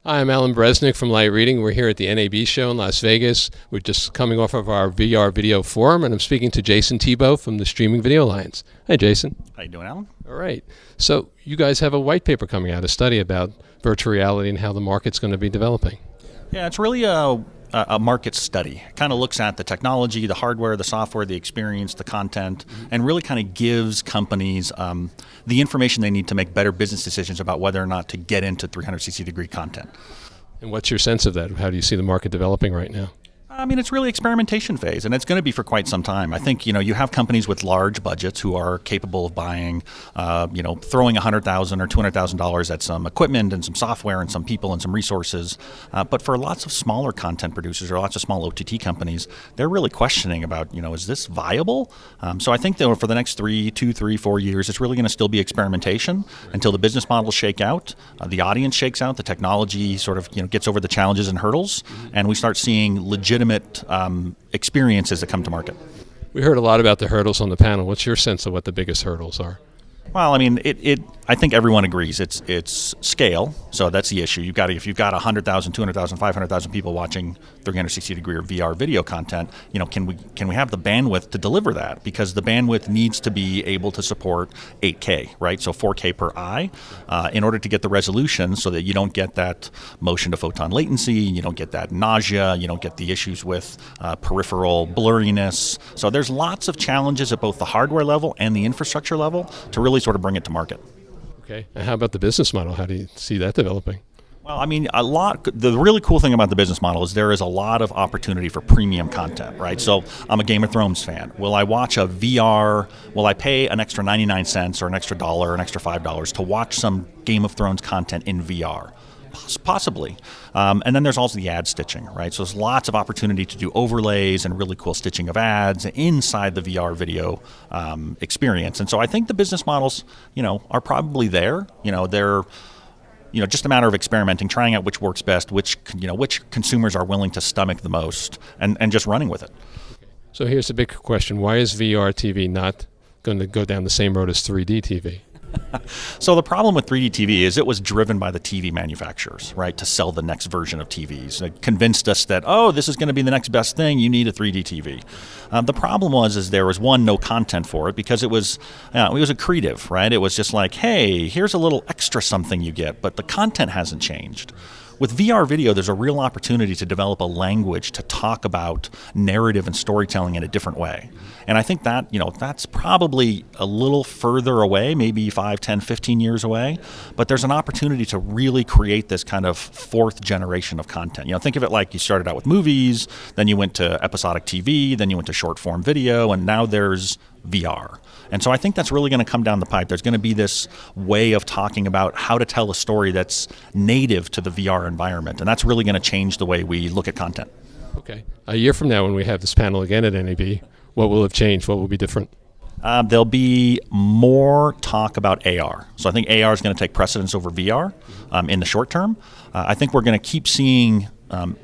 Hi, I'm Alan Bresnick from Light Reading. We're here at the NAB show in Las Vegas. We're just coming off of our VR video forum, and I'm speaking to Jason Thibeault from the Streaming Video Alliance. Hi, Jason. How you doing, Alan? All right. So you guys have a white paper coming out, a study about virtual reality and how the market's going to be developing. Yeah, it's really a market study. It kind of looks at the technology, the hardware, the software, the experience, the content, and really kind of gives companies the information they need to make better business decisions about whether or not to get into 360-degree content. And what's your sense of that? How do you see the market developing right now? I mean, it's really experimentation phase, and it's going to be for quite some time. I think, you have companies with large budgets who are capable of buying, throwing $100,000 or $200,000 at some equipment and some software and some people and some resources. But for lots of smaller content producers or lots of small OTT companies, they're really questioning about, is this viable? So I think that for the next 2, 3, 4 years, it's really going to still be experimentation until the business models shake out, the audience shakes out, the technology sort of, gets over the challenges and hurdles, and we start seeing legitimate experiences that come to market. We heard a lot about the hurdles on the panel. What's your sense of what the biggest hurdles are? Well, I mean, I think everyone agrees it's scale. So that's the issue. If you've got 100,000, 200,000, 500,000 people watching 360-degree or VR video content, can we have the bandwidth to deliver that? Because the bandwidth needs to be able to support 8K, right? So 4K per eye, in order to get the resolution, so that you don't get that motion to photon latency, you don't get that nausea, you don't get the issues with peripheral blurriness. So there's lots of challenges at both the hardware level and the infrastructure level to really sort of bring it to market. Okay. And how about the business model? How do you see that developing? Well, I mean, the really cool thing about the business model is there is a lot of opportunity for premium content, right? So I'm a Game of Thrones fan. Will I watch a VR, will I pay an extra 99 cents or an extra dollar or an extra $5 to watch some Game of Thrones content in VR? Possibly. And then there's also the ad stitching, right? So there's lots of opportunity to do overlays and really cool stitching of ads inside the VR video experience. And so I think the business models, are probably there. They're just a matter of experimenting, trying out which works best, which consumers are willing to stomach the most, and just running with it. So here's the big question. Why is VR TV not going to go down the same road as 3D TV? So the problem with 3D TV is it was driven by the TV manufacturers, right, to sell the next version of TVs. It convinced us that, this is going to be the next best thing, you need a 3D TV. The problem was there was, no content for it because it was accretive, right? It was just like, hey, here's a little extra something you get, but the content hasn't changed. With VR video, there's a real opportunity to develop a language to talk about narrative and storytelling in a different way. And I think that, that's probably a little further away, maybe 5, 10, 15 years away. But there's an opportunity to really create this kind of fourth generation of content. Think of it like you started out with movies, then you went to episodic TV, then you went to short form video, and now there's VR. And so I think that's really going to come down the pipe. There's going to be this way of talking about how to tell a story that's native to the VR environment. And that's really going to change the way we look at content. Okay. A year from now, when we have this panel again at NAB, what will have changed? What will be different? There'll be more talk about AR. So I think AR is going to take precedence over VR in the short term. I think we're going to keep seeing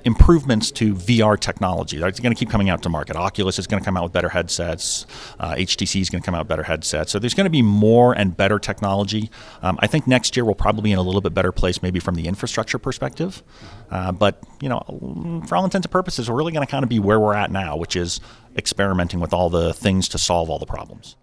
improvements to VR technology. It's going to keep coming out to market. Oculus is going to come out with better headsets. HTC is going to come out with better headsets. So there's going to be more and better technology. I think next year we'll probably be in a little bit better place, maybe from the infrastructure perspective. But for all intents and purposes, we're really going to kind of be where we're at now, which is experimenting with all the things to solve all the problems.